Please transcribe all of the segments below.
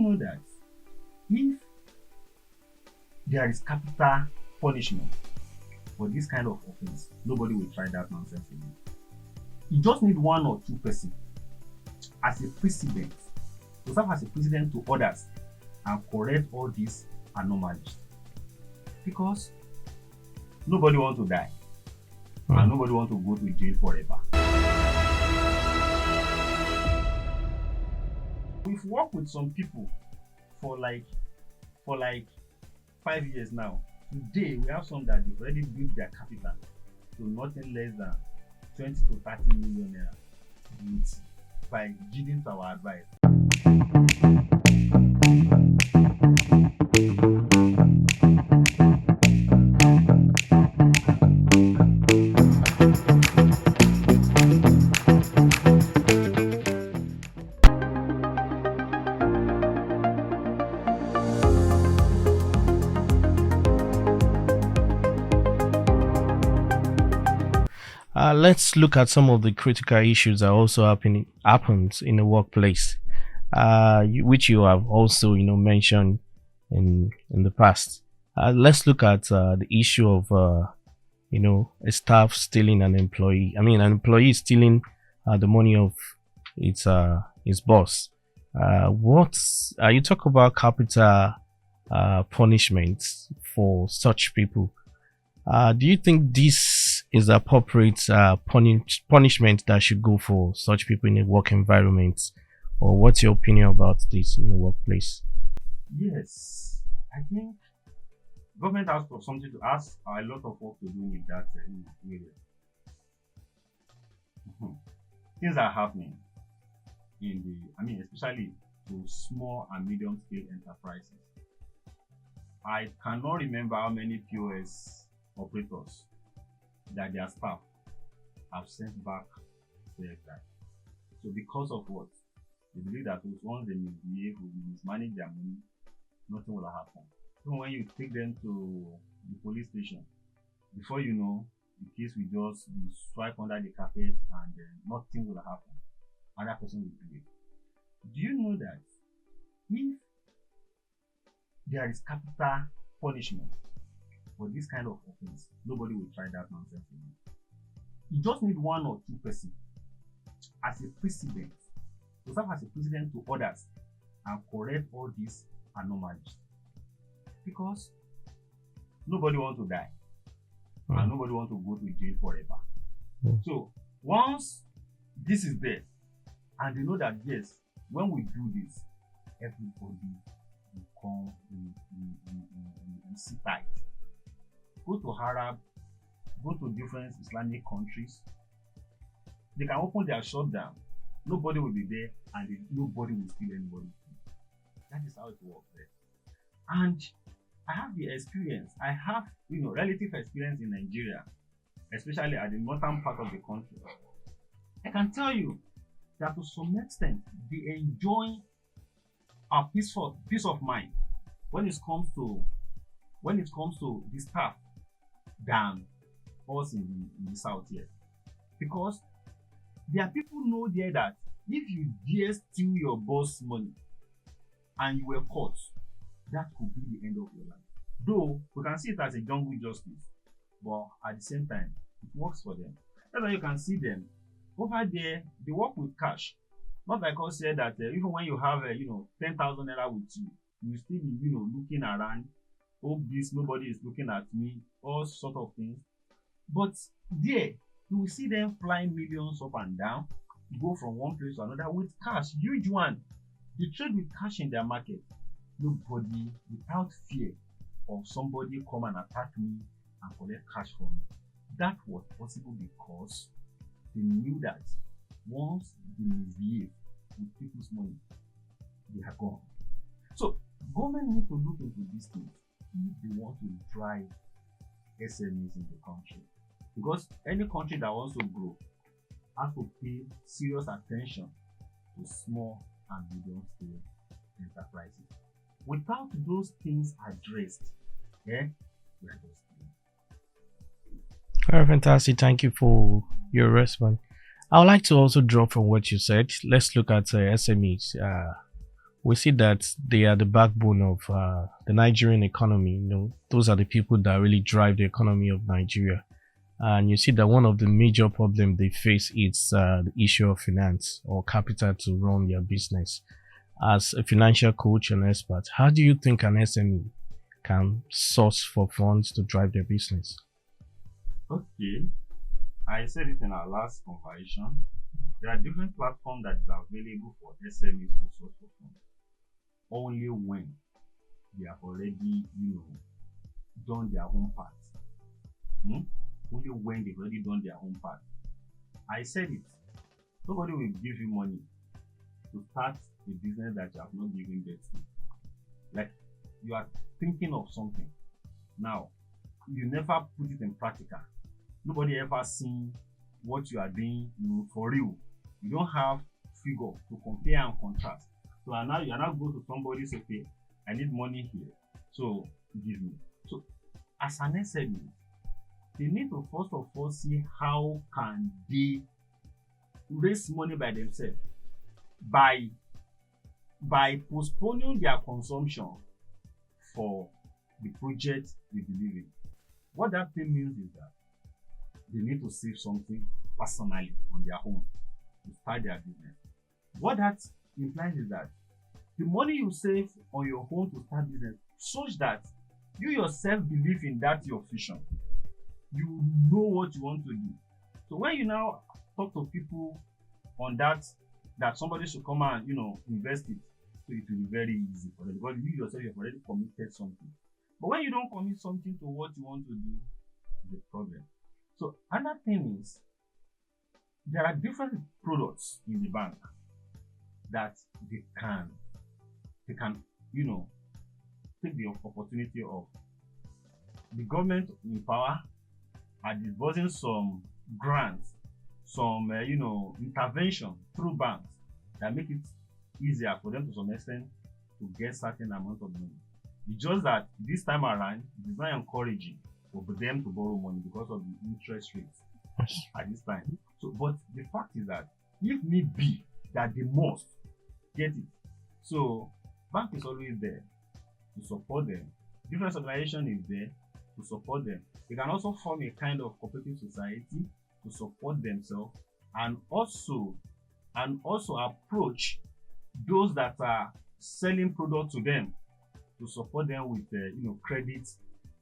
know that if there is capital punishment for this kind of offense, nobody will try that nonsense again. You just need one or two persons as a precedent to serve as a precedent to others and correct all these anomalies. Because nobody wants to die and nobody wants to go to jail forever. We've worked with some people for like 5 years now. Today we have some that they've already built their capital to nothing less than 20 to 30 million naira by giving to our advice. Let's look at some of the critical issues that also happens in the workplace, which you have also mentioned in the past. Let's look at the issue of a staff stealing an employee. An employee stealing the money of his boss. You talk about capital punishment for such people. Do you think this is appropriate punishment that should go for such people in a work environment? Or what's your opinion about this in the workplace? Yes, I think government has something to ask, a lot of work to do in that area. Things are happening especially to small and medium scale enterprises. I cannot remember how many POS operators that their staff have sent back to exile. So because of what? They believe that once they misbehave, will mismanage their money, nothing will happen. Even when you take them to the police station, before you know, the case will just be swept under the carpet and nothing will happen. Another person will do it. Do you know that if there is capital punishment for this kind of offense, nobody will try that nonsense again? You just need one or two persons as a precedent to serve as a precedent to others and correct all these anomalies. Because nobody wants to die and nobody wants to go to jail forever. So once this is there and they know that yes, when we do this, everybody will come and sit tight. Go to Arab, go to different Islamic countries. They can open their shop down. Nobody will be there and nobody will steal anybody. That is how it works there. And I have the experience. I have relative experience in Nigeria, especially at the northern part of the country. I can tell you that to some extent they enjoy a peace of mind when it comes to the staff than us in the south here, because there are people know there that if you dare steal your boss money and you were caught, that could be the end of your life. Though we can see it as a jungle justice, but at the same time it works for them. That's why you can see them over there. They work with cash. Not like us said that even when you have 10,000 naira with you, you still be looking around. Hope nobody is looking at me, all sort of things. But there you will see them flying millions up and down, go from one place to another with cash, huge one. They trade with cash in their market. Nobody, without fear of somebody come and attack me and collect cash from me. That was possible because they knew that once they misbehave with people's money, they are gone. So government need to look into these things if they want to drive SMEs in the country. Because any country that wants to grow has to pay serious attention to small and medium scale enterprises. Without those things addressed, we are just Very fantastic. Thank you for your response. I would like to also draw from what you said. Let's look at SMEs. we see that they are the backbone of the Nigerian economy. Those are the people that really drive the economy of Nigeria. And you see that one of the major problems they face is the issue of finance or capital to run their business. As a financial coach and expert, how do you think an SME can source for funds to drive their business? Okay, I said it in our last conversation. There are different platforms that are available for SMEs to source for funds. Only when they have already, done their own part. Only when they've already done their own part. I said it. Nobody will give you money to start a business that you have not given birth to. Like, you are thinking of something. Now, you never put it in practical. Nobody ever seen what you are doing, for real. You don't have figure to compare and contrast. So now you are now go to somebody say, okay, I need money here, so give me. So as an SME, they need to first of all see how can they raise money by themselves by postponing their consumption for the project they believe in. What that thing means is that they need to save something personally on their own to start their business. What that implies is that the money you save on your own to start business, such that you yourself believe in that your vision, you know what you want to do. So when you now talk to people on that somebody should come and invest it, so it will be very easy for them because you yourself have already committed something. But when you don't commit something to what you want to do, it's a problem. So another thing is there are different products in the bank that they can take the opportunity of. The government in power are disbursing some grants, some intervention through banks that make it easier for them to some extent to get certain amount of money. It's just that this time around it is not encouraging for them to borrow money because of the interest rates at this time. So, but the fact is that if need be that they must get it, so bank is always there to support them. Different organization is there to support them. They can also form a kind of cooperative society to support themselves and also approach those that are selling products to them to support them with credit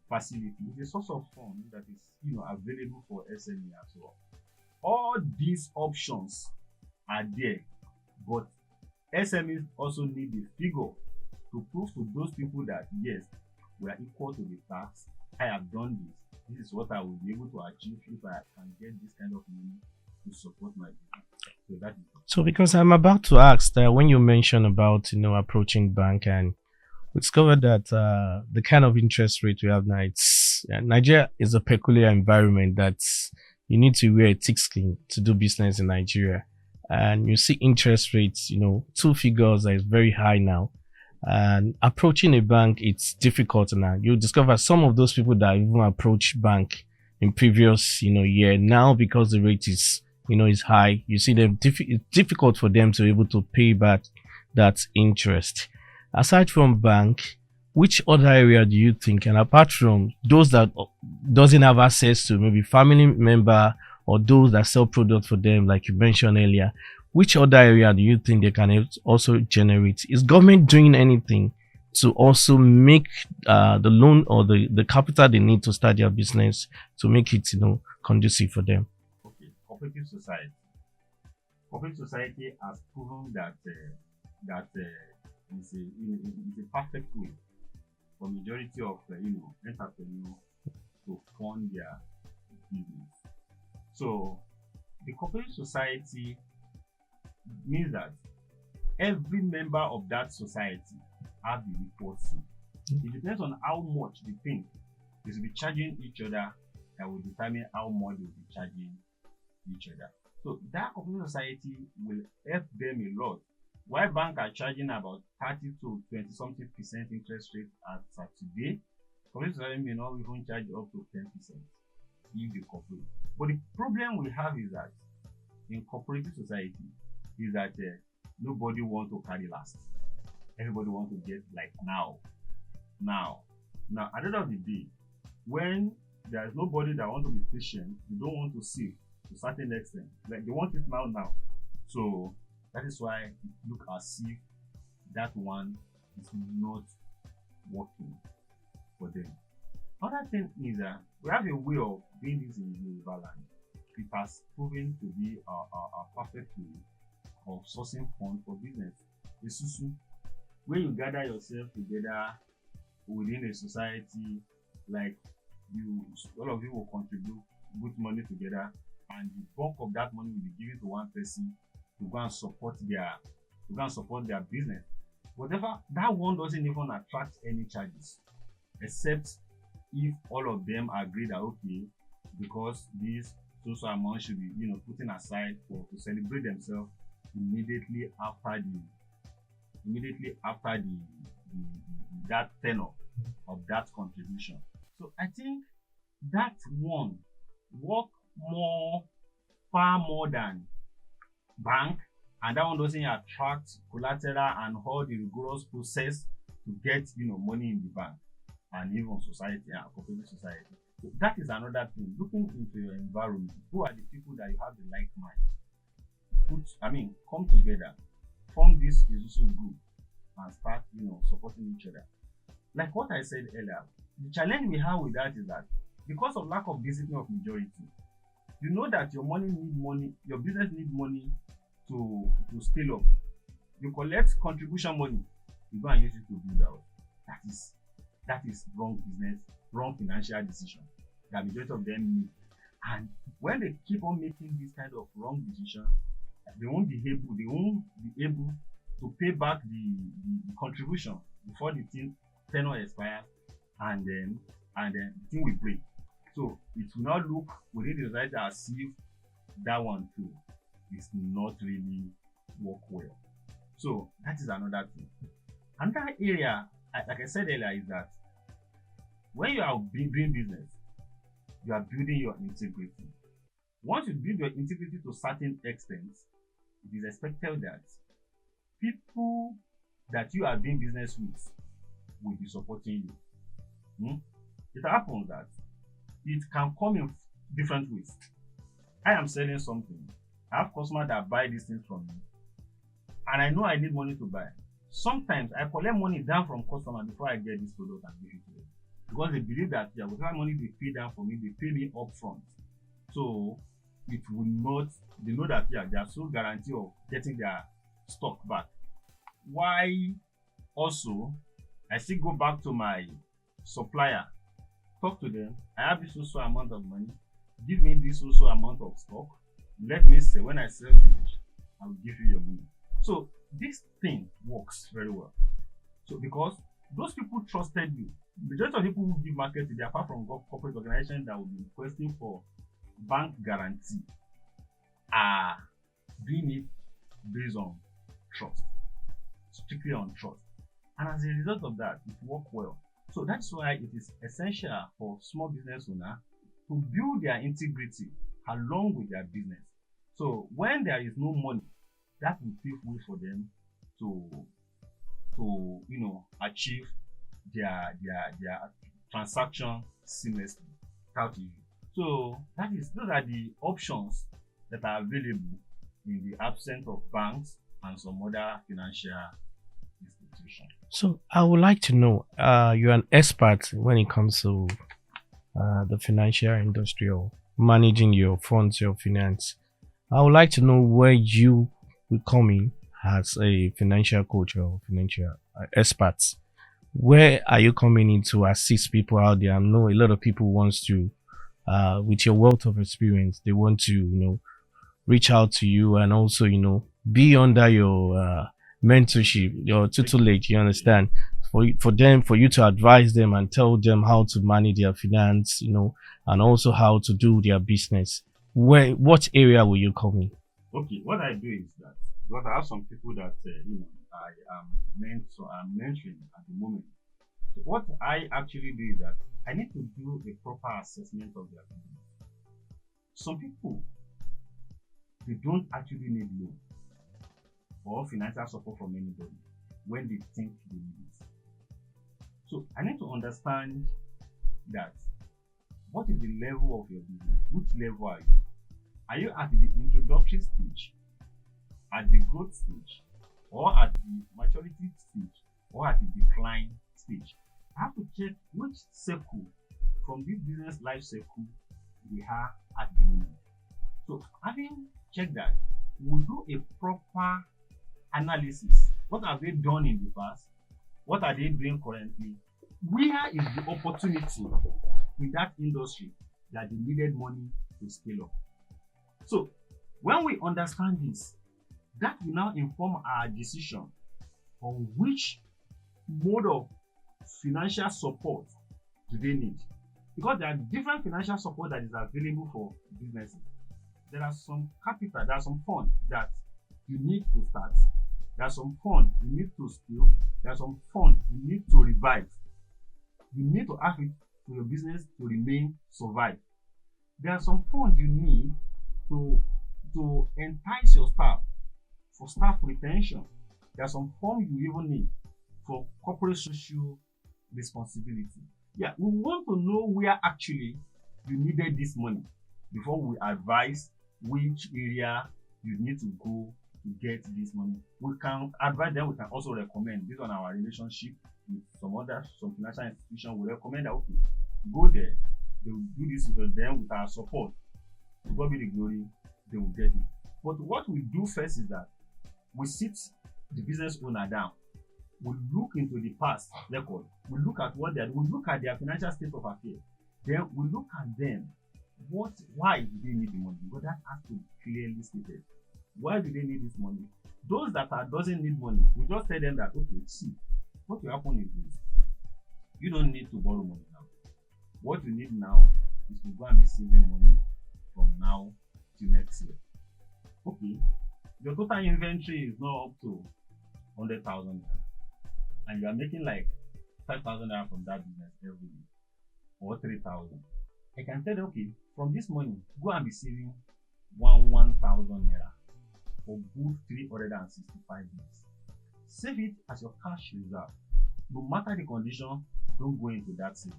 facility. It's a source of fund that is available for SME as well. All these options are there, but SMEs also need a figure to prove to those people that yes, we are equal to the task. I have done this. This is what I will be able to achieve if I can get this kind of money to support my business. So that is it. So because I'm about to ask that when you mention about approaching bank, and we discovered that the kind of interest rate we have now, Nigeria is a peculiar environment that you need to wear a thick skin to do business in Nigeria. And you see interest rates, two figures that is very high now. And approaching a bank, it's difficult now. You discover some of those people that even approach bank in previous, year, now because the rate is, is high, you see them, it's difficult for them to be able to pay back that interest. Aside from bank, which other area do you think, and apart from those that doesn't have access to maybe family member or those that sell products for them, like you mentioned earlier, which other area do you think they can also generate? Is government doing anything to also make the loan or the capital they need to start their business to make it conducive for them? Okay, cooperative society. Cooperative society has proven that it's a perfect way for majority of entrepreneurs to fund their business. So the cooperative society means that every member of that society have the reporting. It depends on how much they think they will be charging each other that will determine how much they will be charging each other. So that cooperative society will help them a lot. While banks are charging about 30 to 20 something percent interest rate as of today, cooperative society may not even charge up to 10% if they cooperate. But the problem we have is that in cooperative society is that nobody wants to carry last. everybody wants to get like now. At the end of the day, when there is nobody that wants to be patient, you don't want to save to a certain extent. Like they want it now. So that is why it look as if that one is not working for them. Another thing is that we have a way of doing this in Yoruba land. It has proven to be a perfect way of sourcing funds for business. The susu, where you gather yourself together within a society, like all of you will contribute good money together, and the bulk of that money will be given to one person to go and support their business. Whatever that one doesn't even attract any charges, except if all of them agree that okay, because this social amount should be putting aside to celebrate themselves immediately after the that tenor of that contribution. So I think that one work far more than bank, and that one doesn't attract collateral and all the rigorous process to get money in the bank and even society and cooperative society. So that is another thing. Looking into your environment, who are the people that you have the like mind? Come together, form this Isusu group and start supporting each other. Like what I said earlier, the challenge we have with that is that because of lack of discipline of majority, you know that your business need money to scale up. You collect contribution money, you go and use it to build out. That is wrong business, wrong financial decision that majority of them make. And when they keep on making this kind of wrong decision, they won't be able to pay back the contribution before the tenure expires, and then the thing will break. So it will not look within the society as if that one too is not really work well. So that is another thing. Another area, like I said earlier, is that when you are doing business, you are building your integrity. Once you build your integrity to a certain extent, it is expected that people that you are doing business with will be supporting you. It happens that it can come in different ways. I am selling something. I have customers that buy these things from me, and I know I need money to buy. Sometimes I collect money down from customers before I get this product and give it to them, because they believe that whatever money they pay down for me, they pay me upfront. So it will not. They know that they are so guarantee of getting their stock back. Why? Also, I still go back to my supplier, talk to them. I have this also amount of money. Give me this also amount of stock. Let me say when I sell finish, I will give you your money. So this thing works very well. So because those people trusted you, the majority of people who give market today, apart from corporate organizations that will be requesting for bank guarantee, are doing it based on trust, strictly on trust. And as a result of that, it works well. So that's why it is essential for small business owners to build their integrity along with their business. So when there is no money, that will pave way for them to achieve their transaction seamlessly without issue. So those are the options that are available in the absence of banks and some other financial institutions. So I would like to know, you're an expert when it comes to the financial industry or managing your funds, your finance. I would like to know where you will come in as a financial coach or financial expert. Where are you coming in to assist people out there? I know a lot of people wants to, with your wealth of experience, they want to, reach out to you and also, be under your mentorship, your tutelage, you understand? For you to advise them and tell them how to manage their finance, and also how to do their business. What area will you come in? Okay, what I do is that, because I have some people that I am mentoring at the moment. So what I actually do is that I need to do a proper assessment of their business. Some people, they don't actually need loan or financial support from anybody. when they think they need it. So I need to understand that what is the level of your business? Which level are you? Are you at the introductory stage, at the growth stage, or at the maturity stage, or at the decline stage? I have to check which circle from this business life cycle we are at the moment. So having checked that, we'll do a proper analysis. What have they done in the past? What are they doing currently? Where is the opportunity in that industry that they needed money to scale up? So when we understand this, that will now inform our decision on which mode of financial support do they need. Because there are different financial support that is available for businesses. There are some capital, there are some funds that you need to start. There are some funds you need to scale. There are some funds you need to revive. You need to have it for your business to remain survive. There are some funds you need to entice your staff for staff retention. There are some funds you even need for corporate social responsibility. Yeah, we want to know where actually you needed this money before we advise which area you need to go to get this money. We can advise them, we can also recommend based on our relationship with some financial institution. We recommend that okay, go there, they will do this for them with our support. To God be the glory, they will get it. But what we do first is that we sit the business owner down. We look into the past record. We look at what they are. We look at their financial state of affairs. Then we look at them. Why do they need the money? Because that has to be clearly stated. Why do they need this money? Those that doesn't need money, we just tell them that okay, see, what will happen is this. You don't need to borrow money now. What you need now is to go and be saving money from now to next year. Okay, your total inventory is not up to 100,000 naira, and you are making like 5,000 naira from that business every week, or 3,000. I can tell you, okay, from this money, go and be saving 1,000 naira for good 365 days. Save it as your cash reserve. No matter the condition, don't go into that saving.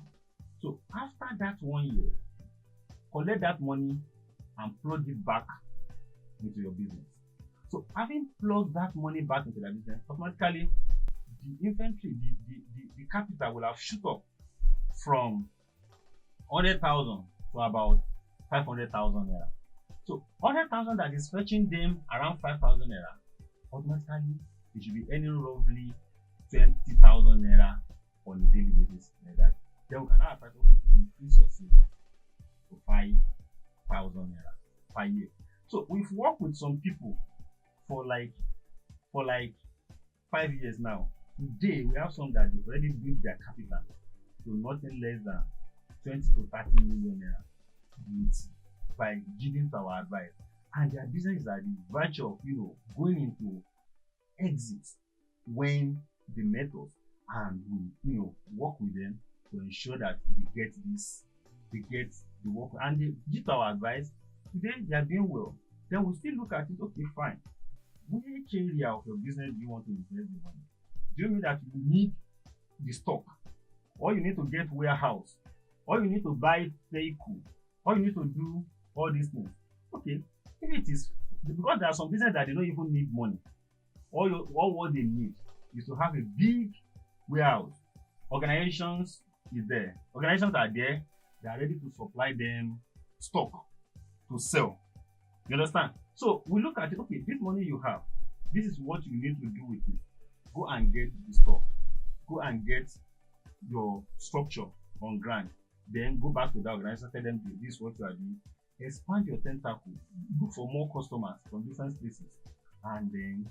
So after that 1 year, collect that money and plug it back into your business. So having plugged that money back into the business, automatically the inventory, the capital will have shoot up from 100,000 to about 500,000 naira. So 100,000 that is fetching them around 5,000 naira, automatically they should be earning roughly 20,000 naira on a daily basis like that. Then we can now apply to increase your savings to 5,000 naira per year. So we've worked with some people for like 5 years now. Today we have some that they've already built their capital to nothing less than 20 to 30 million naira by giving to our advice. And their business is at the virtue of going into exit when they met us, and we work with them to ensure that they get the work, and they give our advice. Today they are doing well. Then we still look at it, okay, fine. Which area of your business do you want to invest the money? Do you mean that you need the stock, or you need to get warehouse, or you need to buy vehicle, or you need to do all these things? Okay, if it is because there are some business that they don't even need money. All what they need is to have a big warehouse. Organizations are there. They are ready to supply them stock to sell. You understand? So we look at it, okay, this money you have, this is what you need to do with it. Go and get the stock. Go and get your structure on ground. Then go back to the organization, tell them this is what you are doing. Expand your tentacle. Look for more customers from different places. And then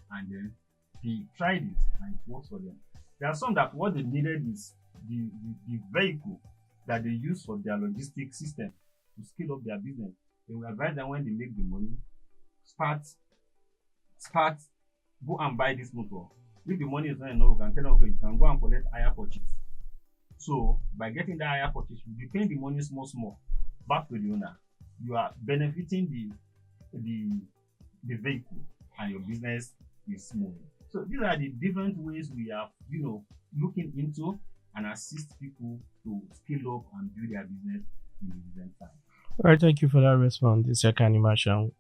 they tried it and it works for them. There are some that what they needed is the vehicle that they use for their logistics system to scale up their business. They will advise them when they make the money, go and buy this motor. If the money is not enough, we can tell them, okay, you can go and collect higher purchase. So by getting that higher purchase, you'll be paying the money small back to the owner. You are benefiting the vehicle, and your business is moving. So these are the different ways we are, looking into and assist people to scale up and build their business in the recent time. All right, thank you for that response, Mr. Kanimashan.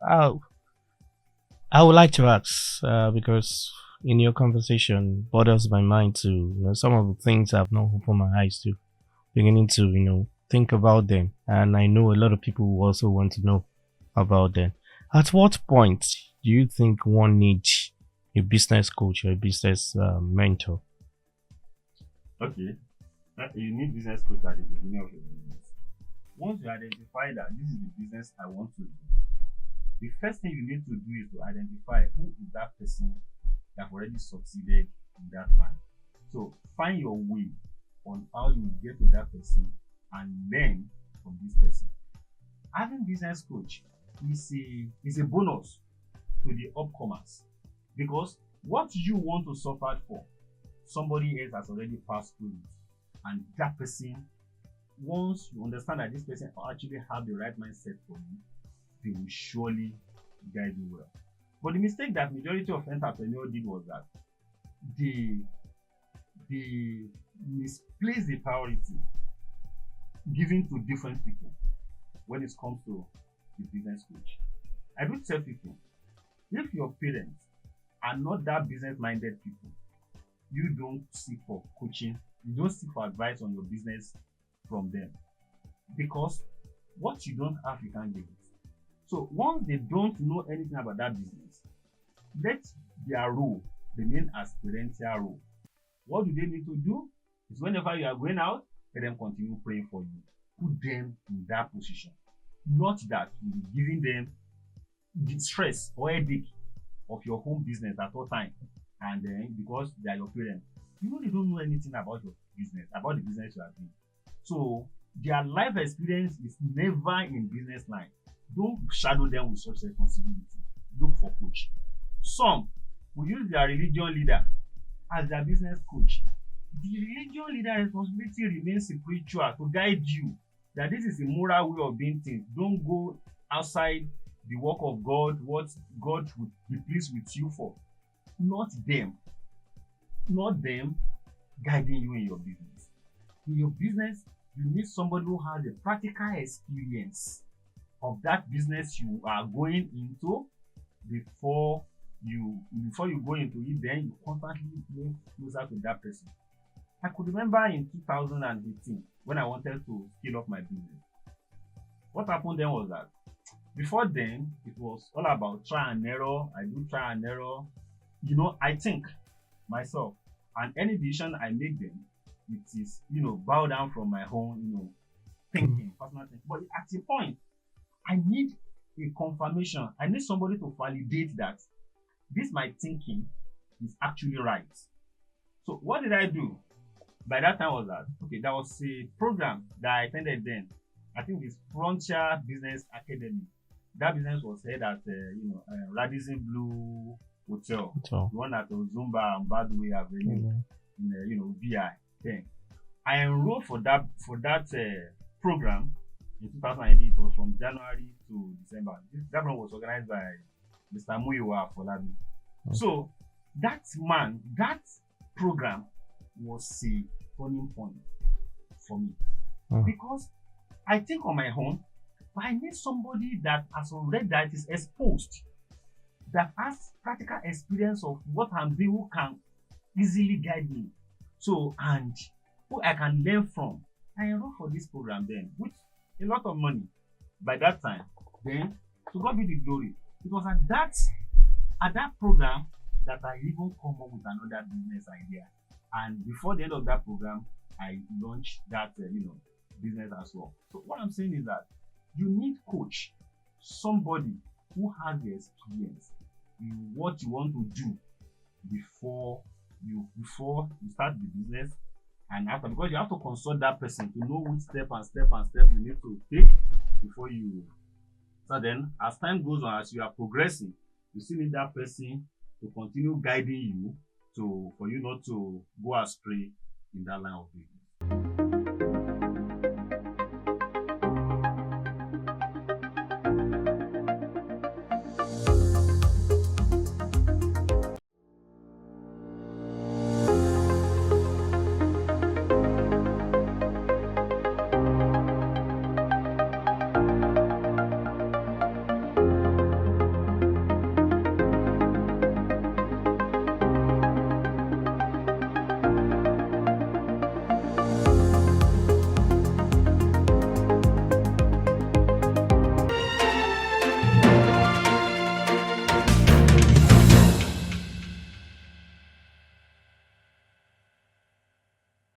I would like to ask, because in your conversation bothers my mind to, some of the things I've not opened my eyes to, beginning to, think about them. And I know a lot of people who also want to know about them. At what point do you think one needs a business coach or a business mentor? Okay, you need business coach at the beginning of your business. Once you identify that this is the business I want to do, the first thing you need to do is to identify who is that person that already succeeded in that line. So find your way on how you get to that person and learn from this person. Having business coach is a bonus to the upcomers, because what you want to suffer for, somebody else has already passed through it, and that person, once you understand that this person actually have the right mindset for you, they will surely guide you well. But the mistake that majority of entrepreneurs did was that they misplaced the priority given to different people when it comes to the business coach. I do tell people, if your parents are not that business-minded people, you don't seek for coaching, you don't seek for advice on your business from them, because what you don't have, you can't give it. So once they don't know anything about that business, let their role remain as parental role. What do they need to do? Is whenever you are going out, let them continue praying for you. Put them in that position. Not that you will be giving them the stress or headache of your home business at all time, and then because they are your parents, they don't know anything about your business, about the business you are doing. So their life experience is never in business line. Don't shadow them with such responsibility. Look for coach. Some will use their religion leader as their business coach. The religion leader responsibility remains spiritual, to guide you that this is a moral way of doing things. Don't go outside the work of God, what God would be pleased with you for. Not them guiding you in your business. In your business, you need somebody who has a practical experience of that business you are going into before you go into it. Then you constantly move closer to that person. I could remember in 2018 when I wanted to scale up my business. What happened then was that before then, it was all about try and error. I do try and error. I think myself, and any decision I make then, it is, bow down from my own, thinking, personal thinking. But at a point, I need a confirmation. I need somebody to validate that this my thinking is actually right. So what did I do? By that time was that, there was a program that I attended then. I think it's Frontier Business Academy. That business was held at, Radisson Blue Hotel, the one at Zumba and Badway Avenue, in VI. Then I enrolled for that program in 2018. It was from January to December. That one was organized by Mr. Muyiwa Folabi. So that program was a turning point for me, because I think on my own, but I need somebody that has already, that is exposed, that has practical experience of what I'm doing, who can easily guide me. So, and who I can learn from. I enrolled for this program then with a lot of money by that time. Then, to God be the glory. It was at that program that I even come up with another business idea. And before the end of that program, I launched that business as well. So what I'm saying is that you need coach, somebody who has the experience in what you want to do before you start the business and after, because you have to consult that person to know which step you need to take before you. So then, as time goes on, as you are progressing, you still need that person to continue guiding you for you not to go astray in that line of business.